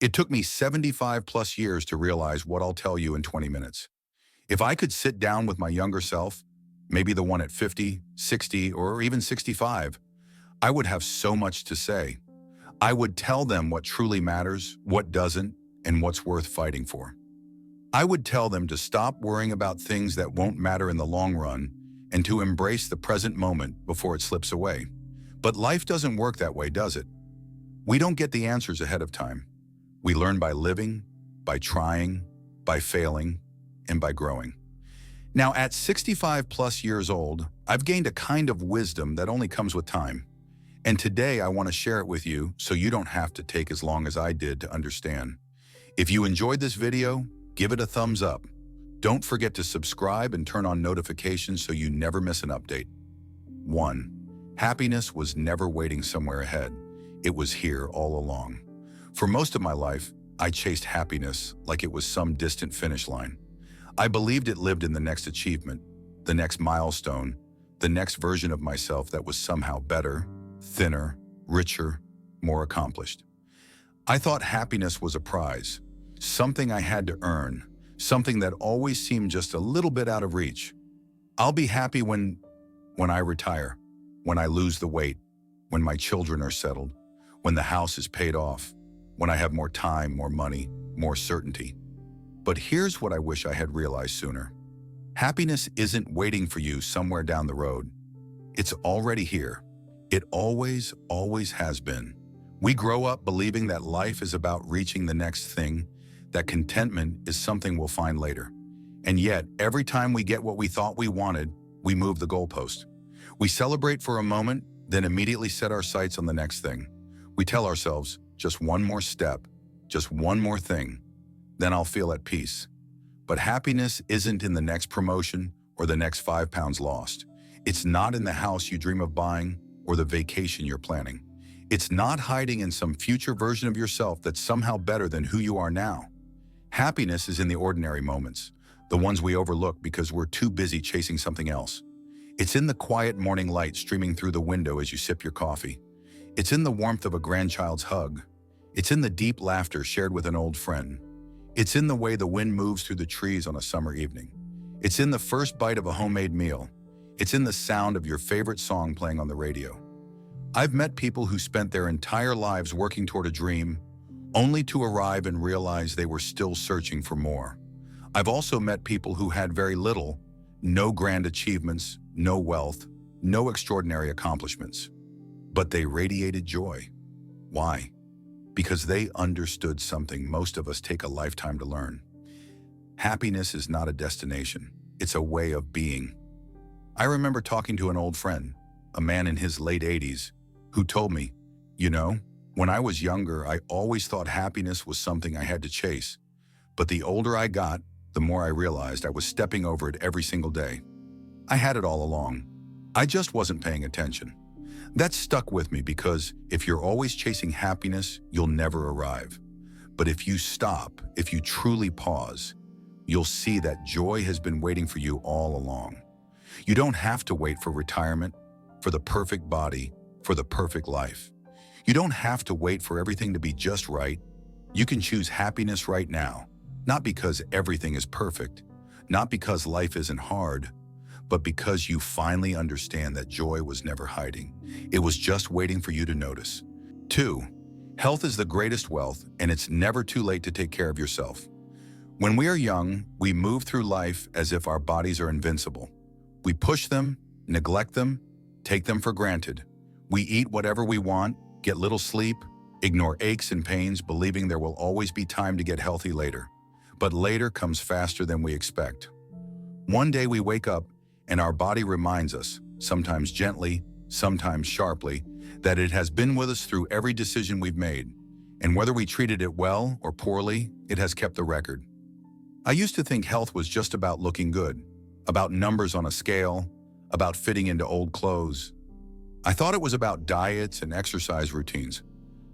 It took me 75 plus years to realize what I'll tell you in 20 minutes. If I could sit down with my younger self, maybe the one at 50, 60, or even 65, I would have so much to say. I would tell them what truly matters, what doesn't, and what's worth fighting for. I would tell them to stop worrying about things that won't matter in the long run and to embrace the present moment before it slips away. But life doesn't work that way, does it? We don't get the answers ahead of time. We learn by living, by trying, by failing, and by growing. Now, at 65 plus years old, I've gained a kind of wisdom that only comes with time. And today I want to share it with you so you don't have to take as long as I did to understand. If you enjoyed this video, give it a thumbs up. Don't forget to subscribe and turn on notifications so you never miss an update. 1. Happiness was never waiting somewhere ahead. It was here all along. For most of my life, I chased happiness like it was some distant finish line. I believed it lived in the next achievement, the next milestone, the next version of myself that was somehow better, thinner, richer, more accomplished. I thought happiness was a prize, something I had to earn, something that always seemed just a little bit out of reach. I'll be happy when I retire, when I lose the weight, when my children are settled, when the house is paid off, when I have more time, more money, more certainty. But here's what I wish I had realized sooner. Happiness isn't waiting for you somewhere down the road. It's already here. It always, always has been. We grow up believing that life is about reaching the next thing, that contentment is something we'll find later. And yet, every time we get what we thought we wanted, we move the goalpost. We celebrate for a moment, then immediately set our sights on the next thing. We tell ourselves, just one more step, just one more thing, then I'll feel at peace. But happiness isn't in the next promotion or the next 5 pounds lost. It's not in the house you dream of buying or the vacation you're planning. It's not hiding in some future version of yourself that's somehow better than who you are now. Happiness is in the ordinary moments, the ones we overlook because we're too busy chasing something else. It's in the quiet morning light streaming through the window as you sip your coffee. It's in the warmth of a grandchild's hug. It's in the deep laughter shared with an old friend. It's in the way the wind moves through the trees on a summer evening. It's in the first bite of a homemade meal. It's in the sound of your favorite song playing on the radio. I've met people who spent their entire lives working toward a dream, only to arrive and realize they were still searching for more. I've also met people who had very little, no grand achievements, no wealth, no extraordinary accomplishments. But they radiated joy. Why? Because they understood something most of us take a lifetime to learn. Happiness is not a destination, it's a way of being. I remember talking to an old friend, a man in his late 80s, who told me, when I was younger, I always thought happiness was something I had to chase. But the older I got, the more I realized I was stepping over it every single day. I had it all along. I just wasn't paying attention. That stuck with me because if you're always chasing happiness, you'll never arrive. But if you stop, if you truly pause, you'll see that joy has been waiting for you all along. You don't have to wait for retirement, for the perfect body, for the perfect life. You don't have to wait for everything to be just right. You can choose happiness right now, not because everything is perfect, not because life isn't hard, but because you finally understand that joy was never hiding. It was just waiting for you to notice. 2. Health is the greatest wealth, and it's never too late to take care of yourself. When we are young, we move through life as if our bodies are invincible. We push them, neglect them, take them for granted. We eat whatever we want, get little sleep, ignore aches and pains, believing there will always be time to get healthy later. But later comes faster than we expect. One day we wake up, and our body reminds us, sometimes gently, sometimes sharply, that it has been with us through every decision we've made, and whether we treated it well or poorly, it has kept the record. I used to think health was just about looking good, about numbers on a scale, about fitting into old clothes. I thought it was about diets and exercise routines,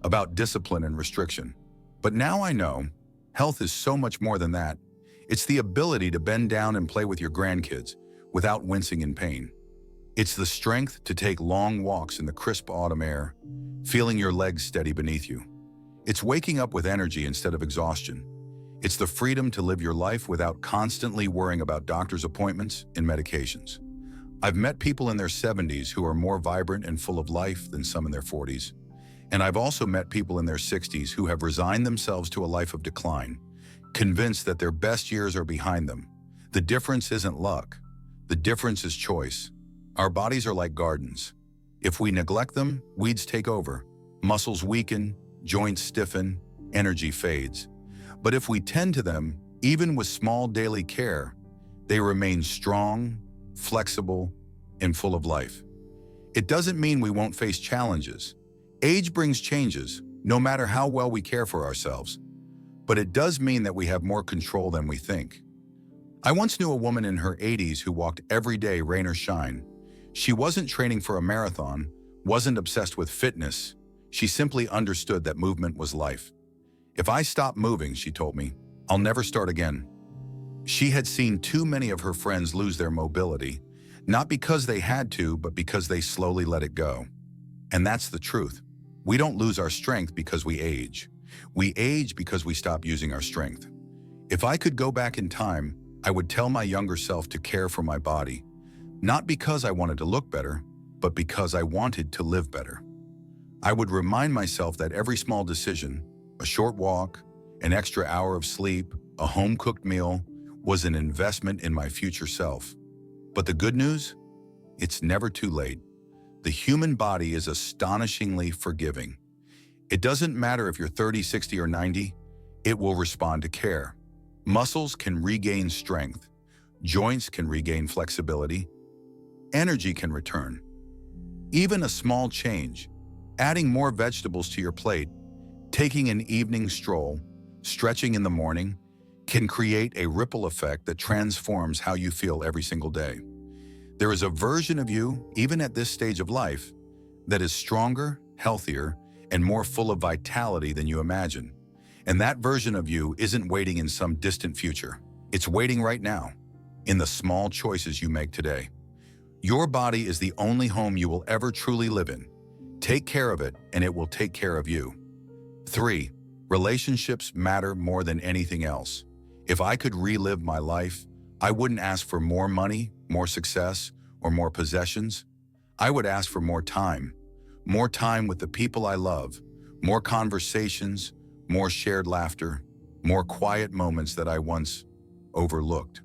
about discipline and restriction. But now I know, health is so much more than that. It's the ability to bend down and play with your grandkids, without wincing in pain. It's the strength to take long walks in the crisp autumn air, feeling your legs steady beneath you. It's waking up with energy instead of exhaustion. It's the freedom to live your life without constantly worrying about doctor's appointments and medications. I've met people in their 70s who are more vibrant and full of life than some in their 40s. And I've also met people in their 60s who have resigned themselves to a life of decline, convinced that their best years are behind them. The difference isn't luck. The difference is choice. Our bodies are like gardens. If we neglect them, weeds take over. Muscles weaken, joints stiffen, energy fades. But if we tend to them, even with small daily care, they remain strong, flexible, and full of life. It doesn't mean we won't face challenges. Age brings changes, no matter how well we care for ourselves. But it does mean that we have more control than we think. I once knew a woman in her 80s who walked every day, rain or shine. She wasn't training for a marathon, wasn't obsessed with fitness. She simply understood that movement was life. If I stop moving, she told me, I'll never start again. She had seen too many of her friends lose their mobility, not because they had to, but because they slowly let it go. And that's the truth. We don't lose our strength because we age. We age because we stop using our strength. If I could go back in time, I would tell my younger self to care for my body, not because I wanted to look better, but because I wanted to live better. I would remind myself that every small decision, a short walk, an extra hour of sleep, a home-cooked meal, was an investment in my future self. But the good news? It's never too late. The human body is astonishingly forgiving. It doesn't matter if you're 30, 60, or 90, it will respond to care. Muscles can regain strength. Joints can regain flexibility. Energy can return. Even a small change, adding more vegetables to your plate, taking an evening stroll, stretching in the morning, can create a ripple effect that transforms how you feel every single day. There is a version of you, even at this stage of life, that is stronger, healthier, and more full of vitality than you imagine. And that version of you isn't waiting in some distant future. It's waiting right now, in the small choices you make today. Your body is the only home you will ever truly live in. Take care of it, and it will take care of you. 3. Relationships matter more than anything else. If I could relive my life, I wouldn't ask for more money, more success, or more possessions. I would ask for more time with the people I love, more conversations, more shared laughter, more quiet moments that I once overlooked.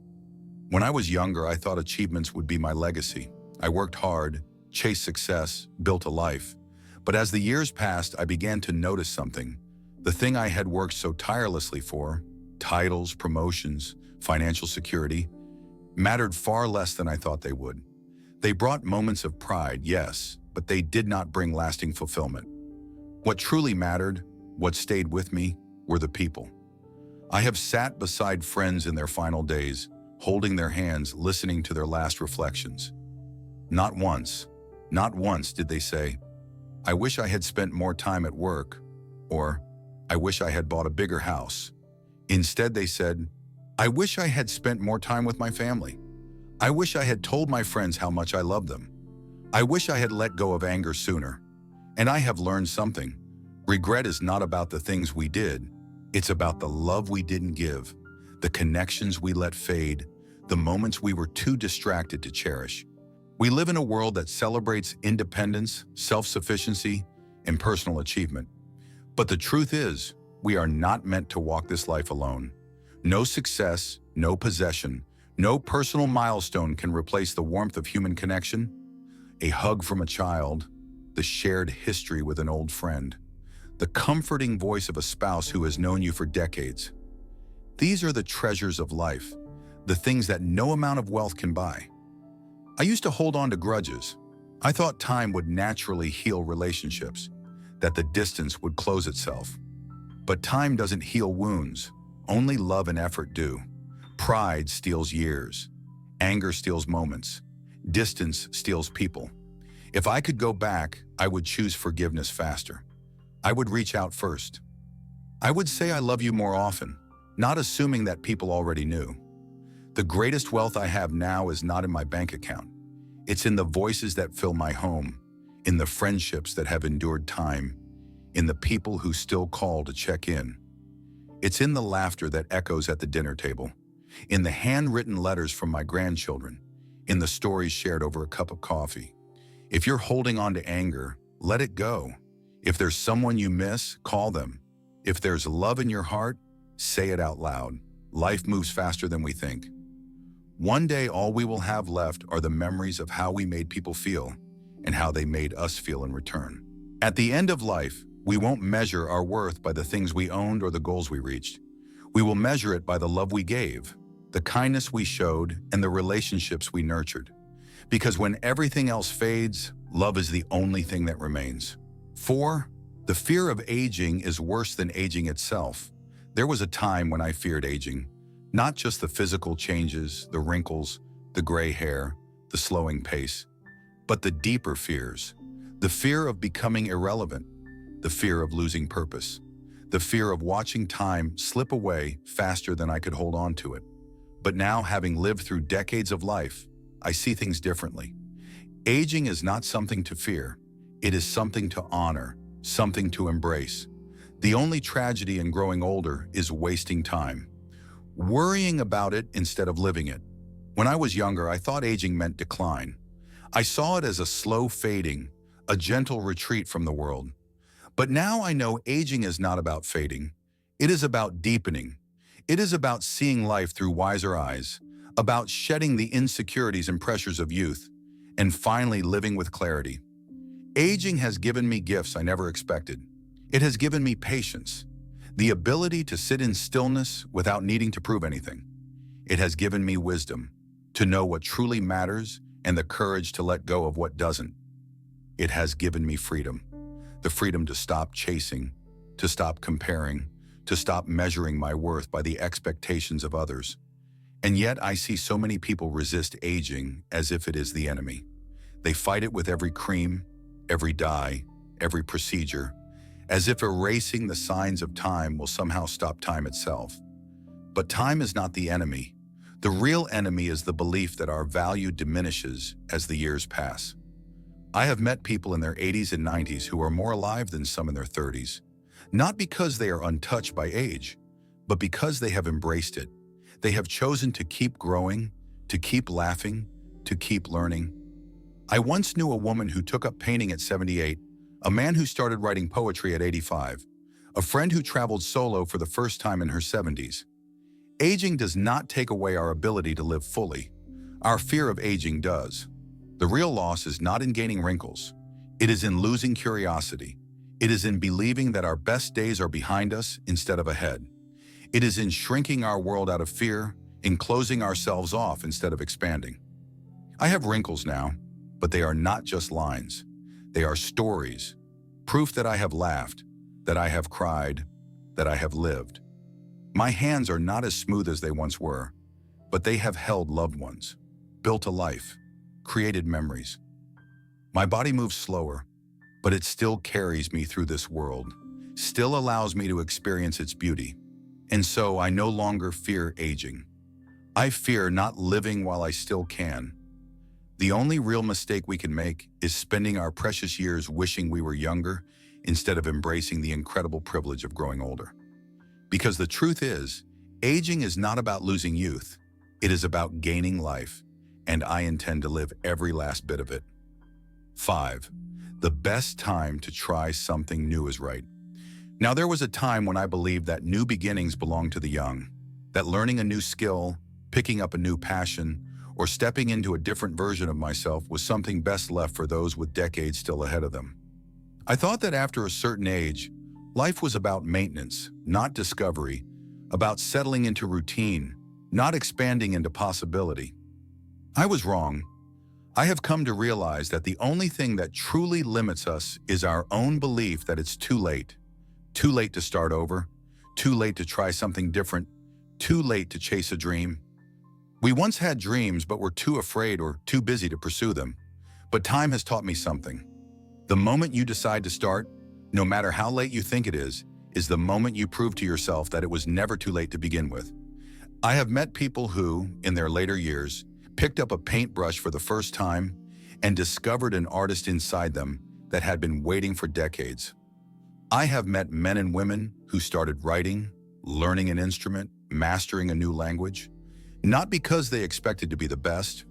When I was younger, I thought achievements would be my legacy. I worked hard, chased success, built a life. But as the years passed, I began to notice something. The thing I had worked so tirelessly for, titles, promotions, financial security, mattered far less than I thought they would. They brought moments of pride, yes, but they did not bring lasting fulfillment. What truly mattered, what stayed with me, were the people. I have sat beside friends in their final days, holding their hands, listening to their last reflections. Not once did they say, I wish I had spent more time at work, or I wish I had bought a bigger house. Instead, they said, I wish I had spent more time with my family. I wish I had told my friends how much I love them. I wish I had let go of anger sooner. And I have learned something. Regret is not about the things we did. It's about the love we didn't give, the connections we let fade, the moments we were too distracted to cherish. We live in a world that celebrates independence, self-sufficiency, and personal achievement. But the truth is, we are not meant to walk this life alone. No success, no possession, no personal milestone can replace the warmth of human connection, a hug from a child, the shared history with an old friend, the comforting voice of a spouse who has known you for decades. These are the treasures of life, the things that no amount of wealth can buy. I used to hold on to grudges. I thought time would naturally heal relationships, that the distance would close itself. But time doesn't heal wounds. Only love and effort do. Pride steals years. Anger steals moments. Distance steals people. If I could go back, I would choose forgiveness faster. I would reach out first. I would say I love you more often, not assuming that people already knew. The greatest wealth I have now is not in my bank account. It's in the voices that fill my home, in the friendships that have endured time, in the people who still call to check in. It's in the laughter that echoes at the dinner table, in the handwritten letters from my grandchildren, in the stories shared over a cup of coffee. If you're holding on to anger, let it go. If there's someone you miss, call them. If there's love in your heart, say it out loud. Life moves faster than we think. One day, all we will have left are the memories of how we made people feel and how they made us feel in return. At the end of life, we won't measure our worth by the things we owned or the goals we reached. We will measure it by the love we gave, the kindness we showed, and the relationships we nurtured. Because when everything else fades, love is the only thing that remains. 4. The fear of aging is worse than aging itself. There was a time when I feared aging, not just the physical changes, the wrinkles, the gray hair, the slowing pace, but the deeper fears. The fear of becoming irrelevant, the fear of losing purpose, the fear of watching time slip away faster than I could hold on to it. But now, having lived through decades of life, I see things differently. Aging is not something to fear. It is something to honor, something to embrace. The only tragedy in growing older is wasting time, worrying about it instead of living it. When I was younger, I thought aging meant decline. I saw it as a slow fading, a gentle retreat from the world. But now I know aging is not about fading. It is about deepening. It is about seeing life through wiser eyes, about shedding the insecurities and pressures of youth, and finally living with clarity. Aging has given me gifts I never expected. It has given me patience, the ability to sit in stillness without needing to prove anything. It has given me wisdom, to know what truly matters and the courage to let go of what doesn't. It has given me freedom, the freedom to stop chasing, to stop comparing, to stop measuring my worth by the expectations of others. And yet I see so many people resist aging as if it is the enemy. They fight it with every cream, every dye, every procedure, as if erasing the signs of time will somehow stop time itself. But time is not the enemy. The real enemy is the belief that our value diminishes as the years pass. I have met people in their 80s and 90s who are more alive than some in their 30s, not because they are untouched by age, but because they have embraced it. They have chosen to keep growing, to keep laughing, to keep learning. I once knew a woman who took up painting at 78, a man who started writing poetry at 85, a friend who traveled solo for the first time in her 70s. Aging does not take away our ability to live fully. Our fear of aging does. The real loss is not in gaining wrinkles. It is in losing curiosity. It is in believing that our best days are behind us instead of ahead. It is in shrinking our world out of fear, in closing ourselves off instead of expanding. I have wrinkles now, but they are not just lines. They are stories, proof that I have laughed, that I have cried, that I have lived. My hands are not as smooth as they once were, but they have held loved ones, built a life, created memories. My body moves slower, but it still carries me through this world, still allows me to experience its beauty. And so I no longer fear aging. I fear not living while I still can. The only real mistake we can make is spending our precious years wishing we were younger instead of embracing the incredible privilege of growing older. Because the truth is, aging is not about losing youth. It is about gaining life, and I intend to live every last bit of it. 5. The best time to try something new is right. Now, there was a time when I believed that new beginnings belonged to the young, that learning a new skill, picking up a new passion, or stepping into a different version of myself was something best left for those with decades still ahead of them. I thought that after a certain age, life was about maintenance, not discovery, about settling into routine, not expanding into possibility. I was wrong. I have come to realize that the only thing that truly limits us is our own belief that it's too late. Too late to start over, too late to try something different, too late to chase a dream. We once had dreams but were too afraid or too busy to pursue them. But time has taught me something. The moment you decide to start, no matter how late you think it is the moment you prove to yourself that it was never too late to begin with. I have met people who, in their later years, picked up a paintbrush for the first time and discovered an artist inside them that had been waiting for decades. I have met men and women who started writing, learning an instrument, mastering a new language, not because they expected to be the best,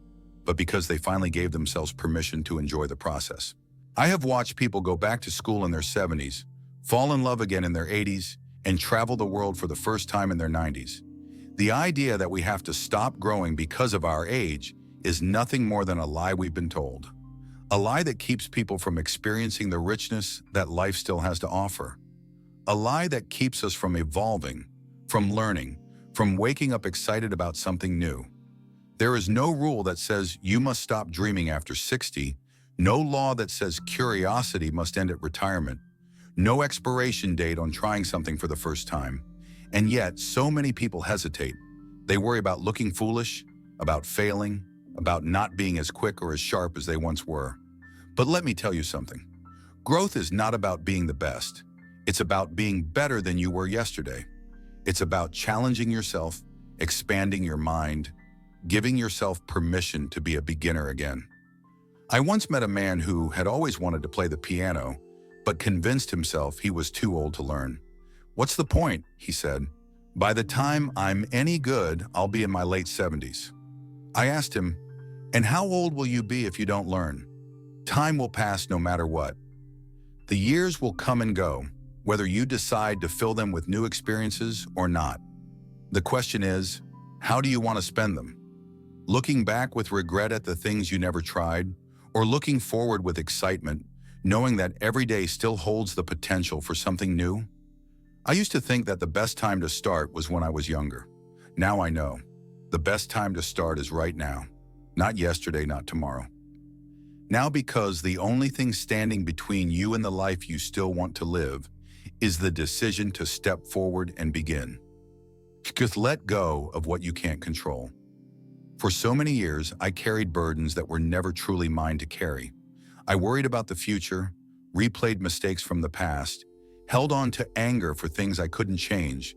but because they finally gave themselves permission to enjoy the process. I have watched people go back to school in their 70s, fall in love again in their 80s, and travel the world for the first time in their 90s. The idea that we have to stop growing because of our age is nothing more than a lie we've been told. A lie that keeps people from experiencing the richness that life still has to offer. A lie that keeps us from evolving, from learning, from waking up excited about something new. There is no rule that says you must stop dreaming after 60, no law that says curiosity must end at retirement, no expiration date on trying something for the first time. And yet, so many people hesitate. They worry about looking foolish, about failing, about not being as quick or as sharp as they once were. But let me tell you something. Growth is not about being the best. It's about being better than you were yesterday. It's about challenging yourself, expanding your mind, giving yourself permission to be a beginner again. I once met a man who had always wanted to play the piano, but convinced himself he was too old to learn. "What's the point?" he said. "By the time I'm any good, I'll be in my late 70s. I asked him, "And how old will you be if you don't learn?" "Time will pass no matter what. The years will come and go, whether you decide to fill them with new experiences or not. The question is, how do you want to spend them? Looking back with regret at the things you never tried, or looking forward with excitement, knowing that every day still holds the potential for something new?" I used to think that the best time to start was when I was younger. Now I know. The best time to start is right now. Not yesterday, not tomorrow. Now, because the only thing standing between you and the life you still want to live is the decision to step forward and begin. Just let go of what you can't control. For so many years, I carried burdens that were never truly mine to carry. I worried about the future, replayed mistakes from the past, held on to anger for things I couldn't change,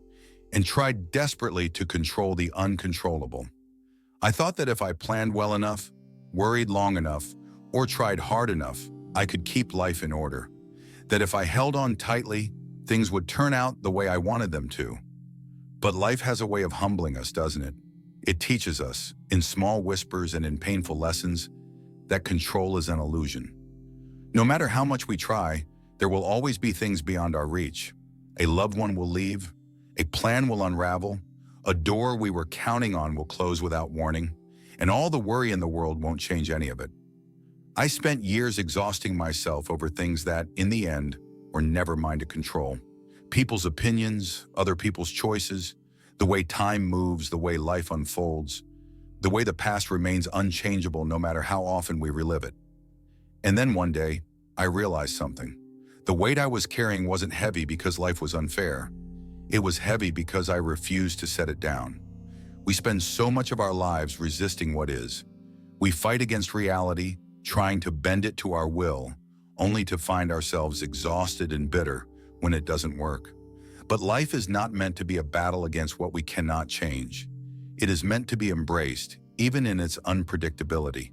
and tried desperately to control the uncontrollable. I thought that if I planned well enough, worried long enough, or tried hard enough, I could keep life in order. That if I held on tightly, things would turn out the way I wanted them to. But life has a way of humbling us, doesn't it? It teaches us, in small whispers and in painful lessons, that control is an illusion. No matter how much we try, there will always be things beyond our reach. A loved one will leave, a plan will unravel, a door we were counting on will close without warning, and all the worry in the world won't change any of it. I spent years exhausting myself over things that, in the end, were never mine to control. People's opinions, other people's choices, the way time moves, the way life unfolds, the way the past remains unchangeable no matter how often we relive it. And then one day, I realized something. The weight I was carrying wasn't heavy because life was unfair. It was heavy because I refused to set it down. We spend so much of our lives resisting what is. We fight against reality, trying to bend it to our will, only to find ourselves exhausted and bitter when it doesn't work. But life is not meant to be a battle against what we cannot change. It is meant to be embraced, even in its unpredictability.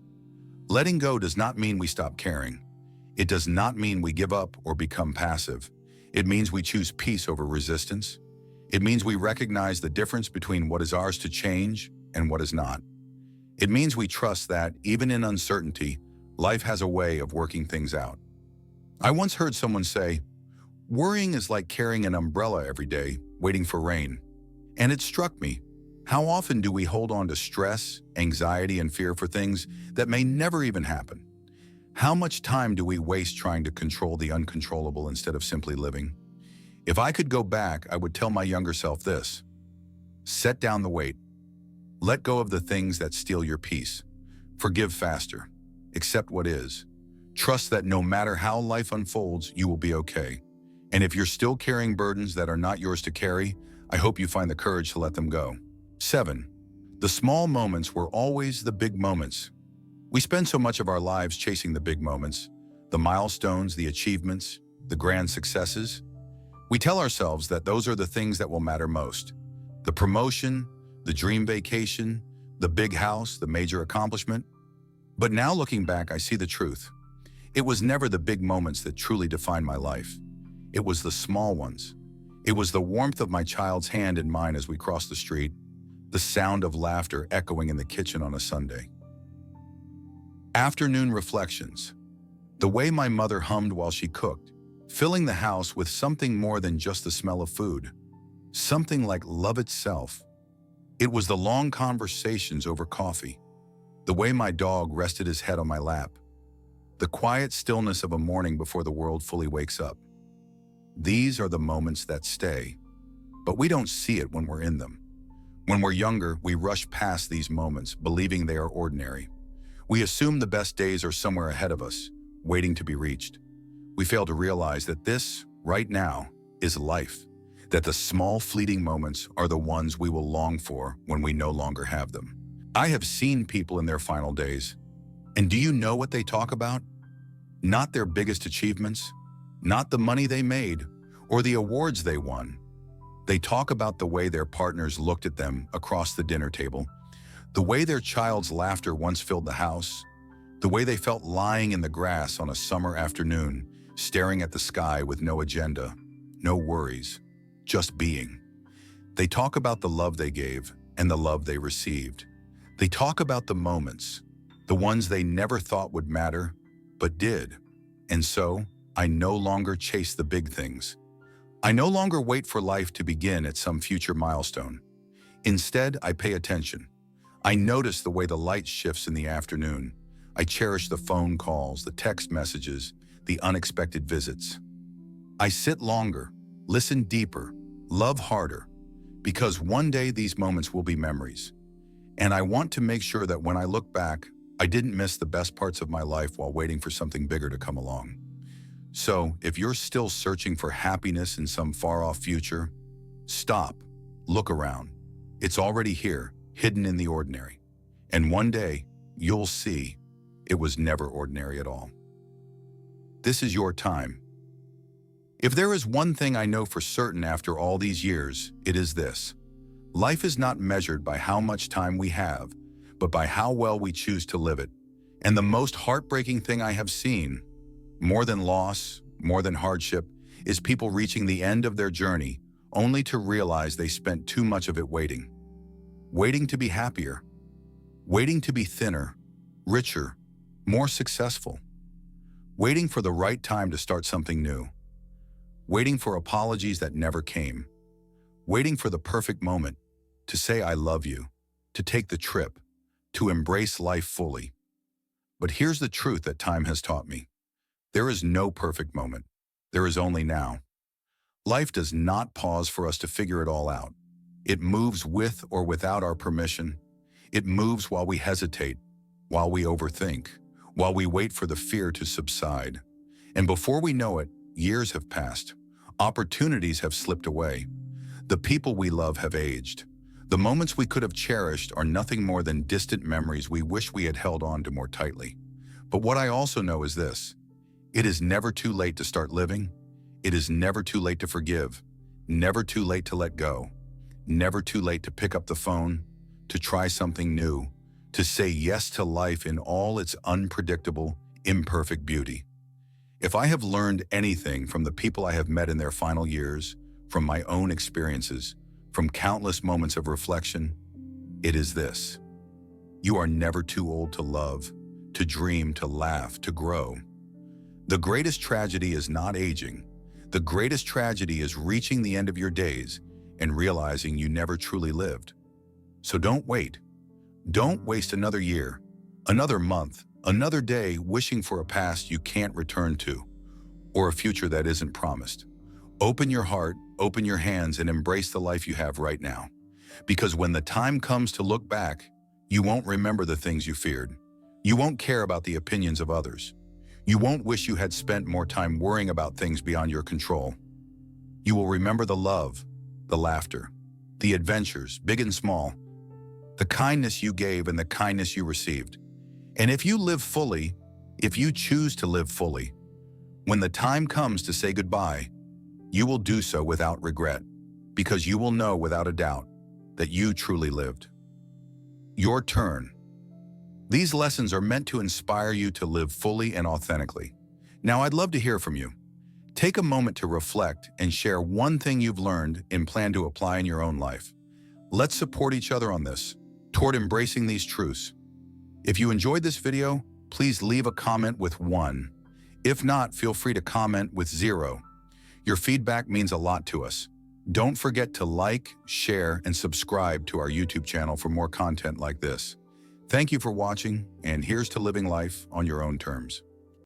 Letting go does not mean we stop caring. It does not mean we give up or become passive. It means we choose peace over resistance. It means we recognize the difference between what is ours to change and what is not. It means we trust that, even in uncertainty, life has a way of working things out. I once heard someone say, "Worrying is like carrying an umbrella every day, waiting for rain." And it struck me. How often do we hold on to stress, anxiety, and fear for things that may never even happen? How much time do we waste trying to control the uncontrollable instead of simply living? If I could go back, I would tell my younger self this: set down the weight. Let go of the things that steal your peace. Forgive faster. Accept what is. Trust that no matter how life unfolds, you will be okay. And if you're still carrying burdens that are not yours to carry, I hope you find the courage to let them go. 7. The small moments were always the big moments. We spend so much of our lives chasing the big moments, the milestones, the achievements, the grand successes. We tell ourselves that those are the things that will matter most. The promotion, the dream vacation, the big house, the major accomplishment. But now looking back, I see the truth. It was never the big moments that truly defined my life. It was the small ones. It was the warmth of my child's hand in mine as we crossed the street, the sound of laughter echoing in the kitchen on a Sunday. Afternoon reflections. The way my mother hummed while she cooked, filling the house with something more than just the smell of food, something like love itself. It was the long conversations over coffee, the way my dog rested his head on my lap, the quiet stillness of a morning before the world fully wakes up. These are the moments that stay, but we don't see it when we're in them. When we're younger, we rush past these moments, believing they are ordinary. We assume the best days are somewhere ahead of us, waiting to be reached. We fail to realize that this, right now, is life, that the small fleeting moments are the ones we will long for when we no longer have them. I have seen people in their final days, and do you know what they talk about? Not their biggest achievements, not the money they made, or the awards they won. They talk about the way their partners looked at them across the dinner table, the way their child's laughter once filled the house, the way they felt lying in the grass on a summer afternoon, staring at the sky with no agenda, no worries, just being. They talk about the love they gave and the love they received. They talk about the moments, the ones they never thought would matter, but did. And so, I no longer chase the big things. I no longer wait for life to begin at some future milestone. Instead, I pay attention. I notice the way the light shifts in the afternoon. I cherish the phone calls, the text messages, the unexpected visits. I sit longer, listen deeper, love harder, because one day these moments will be memories. And I want to make sure that when I look back, I didn't miss the best parts of my life while waiting for something bigger to come along. So, if you're still searching for happiness in some far-off future, stop, look around. It's already here, hidden in the ordinary. And one day, you'll see it was never ordinary at all. This is your time. If there is one thing I know for certain after all these years, it is this. Life is not measured by how much time we have, but by how well we choose to live it. And the most heartbreaking thing I have seen, more than loss, more than hardship, is people reaching the end of their journey only to realize they spent too much of it waiting. Waiting to be happier. Waiting to be thinner, richer, more successful. Waiting for the right time to start something new. Waiting for apologies that never came. Waiting for the perfect moment to say I love you, to take the trip, to embrace life fully. But here's the truth that time has taught me. There is no perfect moment. There is only now. Life does not pause for us to figure it all out. It moves with or without our permission. It moves while we hesitate, while we overthink, while we wait for the fear to subside. And before we know it, years have passed. Opportunities have slipped away. The people we love have aged. The moments we could have cherished are nothing more than distant memories we wish we had held on to more tightly. But what I also know is this. It is never too late to start living. It is never too late to forgive. Never too late to let go. Never too late to pick up the phone, to try something new, to say yes to life in all its unpredictable, imperfect beauty. If I have learned anything from the people I have met in their final years, from my own experiences, from countless moments of reflection, it is this. You are never too old to love, to dream, to laugh, to grow. The greatest tragedy is not aging. The greatest tragedy is reaching the end of your days and realizing you never truly lived. So don't wait. Don't waste another year, another month, another day wishing for a past you can't return to, or a future that isn't promised. Open your heart, open your hands, and embrace the life you have right now. Because when the time comes to look back, you won't remember the things you feared. You won't care about the opinions of others. You won't wish you had spent more time worrying about things beyond your control. You will remember the love, the laughter, the adventures, big and small, the kindness you gave and the kindness you received. And if you live fully, if you choose to live fully, when the time comes to say goodbye, you will do so without regret, because you will know without a doubt that you truly lived. Your turn. These lessons are meant to inspire you to live fully and authentically. Now, I'd love to hear from you. Take a moment to reflect and share one thing you've learned and plan to apply in your own life. Let's support each other on this, toward embracing these truths. If you enjoyed this video, please leave a comment with 1. If not, feel free to comment with 0. Your feedback means a lot to us. Don't forget to like, share, and subscribe to our YouTube channel for more content like this. Thank you for watching, and here's to living life on your own terms.